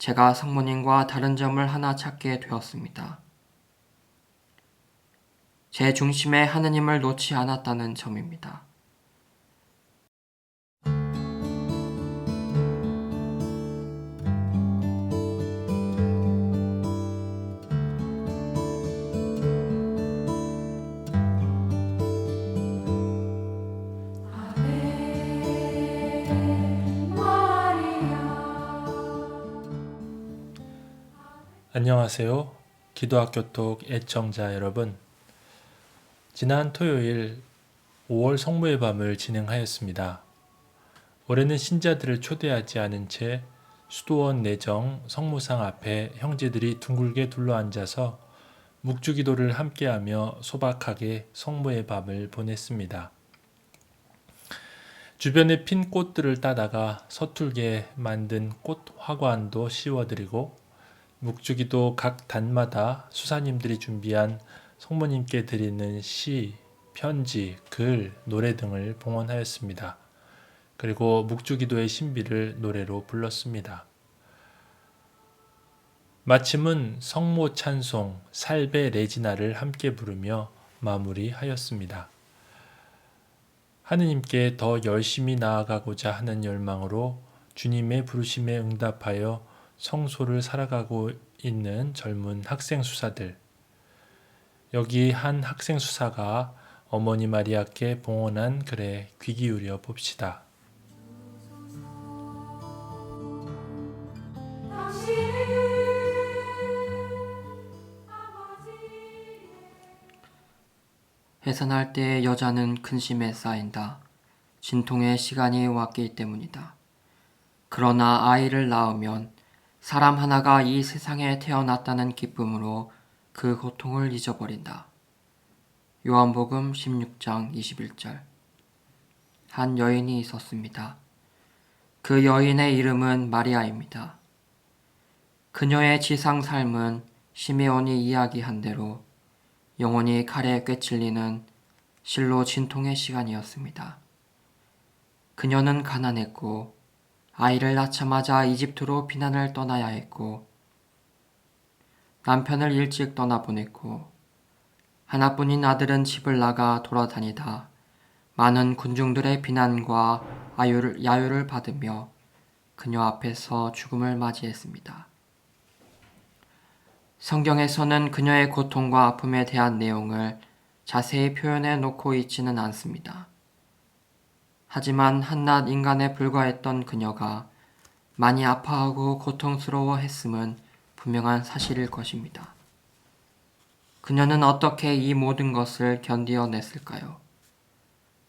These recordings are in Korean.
제가 성모님과 다른 점을 하나 찾게 되었습니다. 제 중심에 하느님을 놓지 않았다는 점입니다. 안녕하세요. 기도학교톡 애청자 여러분. 지난 토요일 5월 성모의 밤을 진행하였습니다. 올해는 신자들을 초대하지 않은 채 수도원 내정 성모상 앞에 형제들이 둥글게 둘러앉아서 묵주기도를 함께하며 소박하게 성모의 밤을 보냈습니다. 주변에 핀 꽃들을 따다가 서툴게 만든 꽃 화관도 씌워드리고 묵주기도 각 단마다 수사님들이 준비한 성모님께 드리는 시, 편지, 글, 노래 등을 봉헌하였습니다. 그리고 묵주기도의 신비를 노래로 불렀습니다. 마침은 성모 찬송 살베 레지나를 함께 부르며 마무리하였습니다. 하느님께 더 열심히 나아가고자 하는 열망으로 주님의 부르심에 응답하여 성소를 살아가고 있는 젊은 학생 수사들. 여기 한 학생 수사가 어머니 마리아께 봉헌한 글에 귀 기울여 봅시다. 해산할 때 여자는 근심에 쌓인다. 진통의 시간이 왔기 때문이다. 그러나 아이를 낳으면 사람 하나가 이 세상에 태어났다는 기쁨으로 그 고통을 잊어버린다. 요한복음 16장 21절. 한 여인이 있었습니다. 그 여인의 이름은 마리아입니다. 그녀의 지상 삶은 시메온이 이야기한 대로 영혼이 칼에 꿰찔리는 실로 진통의 시간이었습니다. 그녀는 가난했고 아이를 낳자마자 이집트로 피난을 떠나야 했고 남편을 일찍 떠나보냈고 하나뿐인 아들은 집을 나가 돌아다니다 많은 군중들의 비난과 야유를 받으며 그녀 앞에서 죽음을 맞이했습니다. 성경에서는 그녀의 고통과 아픔에 대한 내용을 자세히 표현해 놓고 있지는 않습니다. 하지만 한낱 인간에 불과했던 그녀가 많이 아파하고 고통스러워했음은 분명한 사실일 것입니다. 그녀는 어떻게 이 모든 것을 견디어냈을까요?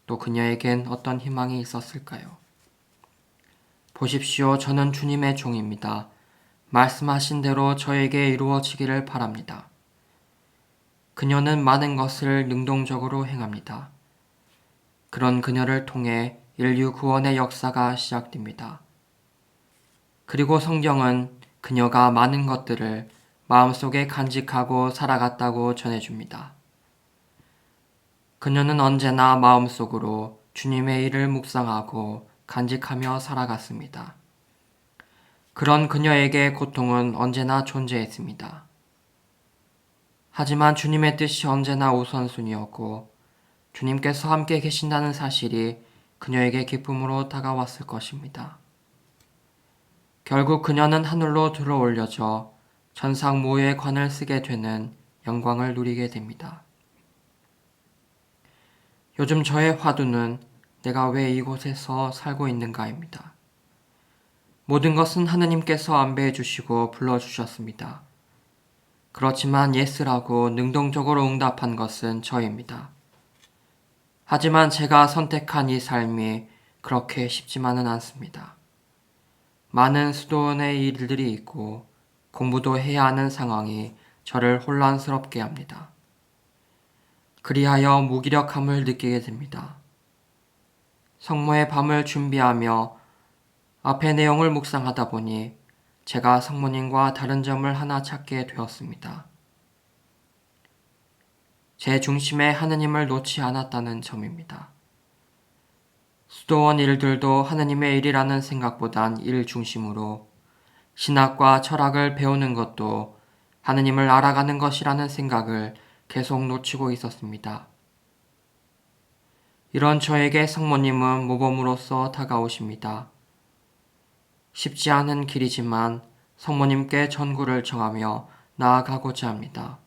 또 그녀에겐 어떤 희망이 있었을까요? 보십시오. 저는 주님의 종입니다. 말씀하신 대로 저에게 이루어지기를 바랍니다. 그녀는 많은 것을 능동적으로 행합니다. 그런 그녀를 통해 인류 구원의 역사가 시작됩니다. 그리고 성경은 그녀가 많은 것들을 마음속에 간직하고 살아갔다고 전해줍니다. 그녀는 언제나 마음속으로 주님의 일을 묵상하고 간직하며 살아갔습니다. 그런 그녀에게 고통은 언제나 존재했습니다. 하지만 주님의 뜻이 언제나 우선순위였고 주님께서 함께 계신다는 사실이 그녀에게 기쁨으로 다가왔을 것입니다. 결국 그녀는 하늘로 들어올려져 천상 모의 관을 쓰게 되는 영광을 누리게 됩니다. 요즘 저의 화두는 내가 왜 이곳에서 살고 있는가입니다. 모든 것은 하느님께서 안배해 주시고 불러주셨습니다. 그렇지만 예스라고 능동적으로 응답한 것은 저입니다. 하지만 제가 선택한 이 삶이 그렇게 쉽지만은 않습니다. 많은 수도원의 일들이 있고 공부도 해야 하는 상황이 저를 혼란스럽게 합니다. 그리하여 무기력함을 느끼게 됩니다. 성모의 밤을 준비하며 앞의 내용을 묵상하다 보니 제가 성모님과 다른 점을 하나 찾게 되었습니다. 제 중심에 하느님을 놓지 않았다는 점입니다. 수도원 일들도 하느님의 일이라는 생각보단 일 중심으로 신학과 철학을 배우는 것도 하느님을 알아가는 것이라는 생각을 계속 놓치고 있었습니다. 이런 저에게 성모님은 모범으로서 다가오십니다. 쉽지 않은 길이지만 성모님께 전구를 청하며 나아가고자 합니다.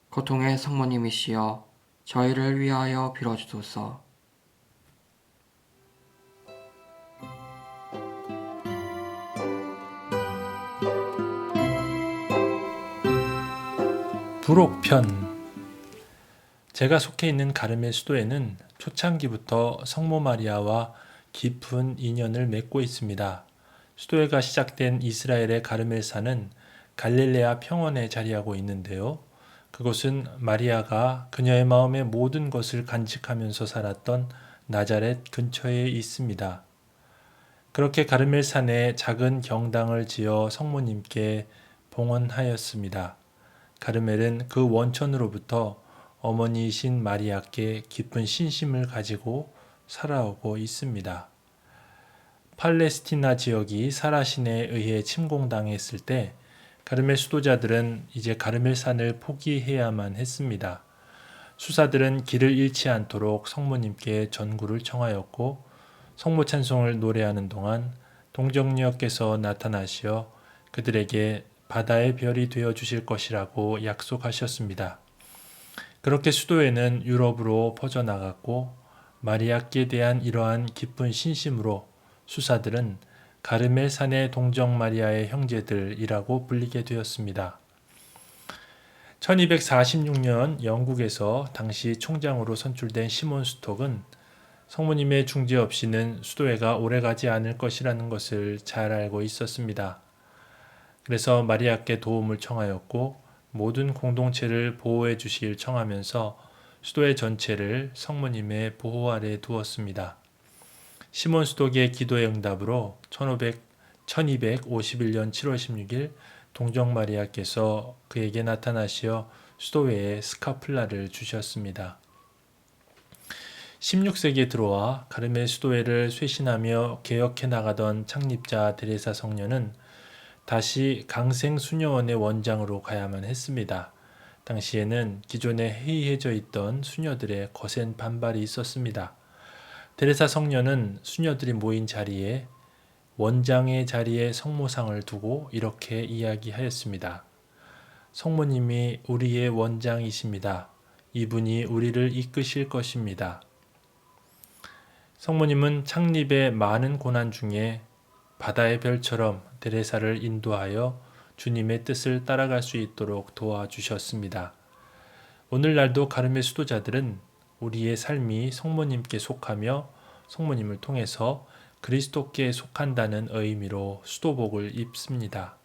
고통의 성모님이시여 저희를 위하여 빌어주소서. 부록편. 제가 속해 있는 가르멜 수도에는 초창기부터 성모 마리아와 깊은 인연을 맺고 있습니다. 수도회가 시작된 이스라엘의 가르멜산은 갈릴레아 평원에 자리하고 있는데요. 그곳은 마리아가 그녀의 마음의 모든 것을 간직하면서 살았던 나자렛 근처에 있습니다. 그렇게 가르멜산에 작은 경당을 지어 성모님께 봉헌하였습니다. 가르멜은 그 원천으로부터 어머니이신 마리아께 깊은 신심을 가지고 살아오고 있습니다. 팔레스티나 지역이 사라신에 의해 침공당했을 때 가르멜 수도자들은 이제 가르멜산을 포기해야만 했습니다. 수사들은 길을 잃지 않도록 성모님께 전구를 청하였고 성모 찬송을 노래하는 동안 동정녀께서 나타나시어 그들에게 바다의 별이 되어 주실 것이라고 약속하셨습니다. 그렇게 수도에는 유럽으로 퍼져나갔고 마리아께 대한 이러한 깊은 신심으로 수사들은 가르멜 산의 동정 마리아의 형제들이라고 불리게 되었습니다. 1246년 영국에서 당시 총장으로 선출된 시몬 스톡은 성모님의 중재 없이는 수도회가 오래가지 않을 것이라는 것을 잘 알고 있었습니다. 그래서 마리아께 도움을 청하였고 모든 공동체를 보호해 주실 청하면서 수도회 전체를 성모님의 보호 아래 두었습니다. 시몬 스톡의 기도의 응답으로 1251년 7월 16일 동정 마리아께서 그에게 나타나시어 수도회에 스카플라를 주셨습니다. 16세기에 들어와 가르멜 수도회를 쇄신하며 개혁해 나가던 창립자 데레사 성녀는 다시 강생 수녀원의 원장으로 가야만 했습니다. 당시에는 기존에 해이해져 있던 수녀들의 거센 반발이 있었습니다. 데레사 성녀는 수녀들이 모인 자리에 원장의 자리에 성모상을 두고 이렇게 이야기하였습니다. 성모님이 우리의 원장이십니다. 이분이 우리를 이끄실 것입니다. 성모님은 창립의 많은 고난 중에 바다의 별처럼 데레사를 인도하여 주님의 뜻을 따라갈 수 있도록 도와주셨습니다. 오늘날도 가르멜 수도자들은 우리의 삶이 성모님께 속하며 성모님을 통해서 그리스도께 속한다는 의미로 수도복을 입습니다.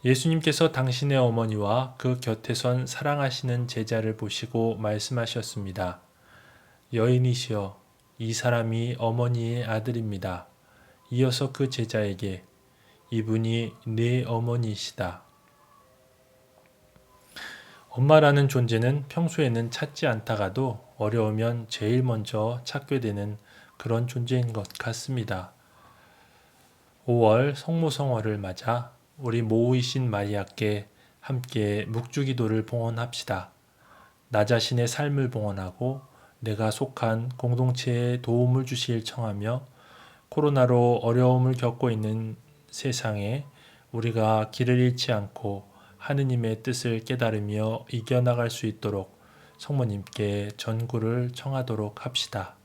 예수님께서 당신의 어머니와 그 곁에 선 사랑하시는 제자를 보시고 말씀하셨습니다. 여인이시여, 이 사람이 어머니의 아들입니다. 이어서 그 제자에게 이분이 내 어머니이시다. 엄마라는 존재는 평소에는 찾지 않다가도 어려우면 제일 먼저 찾게 되는 그런 존재인 것 같습니다. 5월 성모성월을 맞아 우리 모우이신 마리아께 함께 묵주기도를 봉헌합시다. 나 자신의 삶을 봉헌하고 내가 속한 공동체에 도움을 주실 청하며 코로나로 어려움을 겪고 있는 세상에 우리가 길을 잃지 않고 하느님의 뜻을 깨달으며 이겨나갈 수 있도록 성모님께 전구를 청하도록 합시다.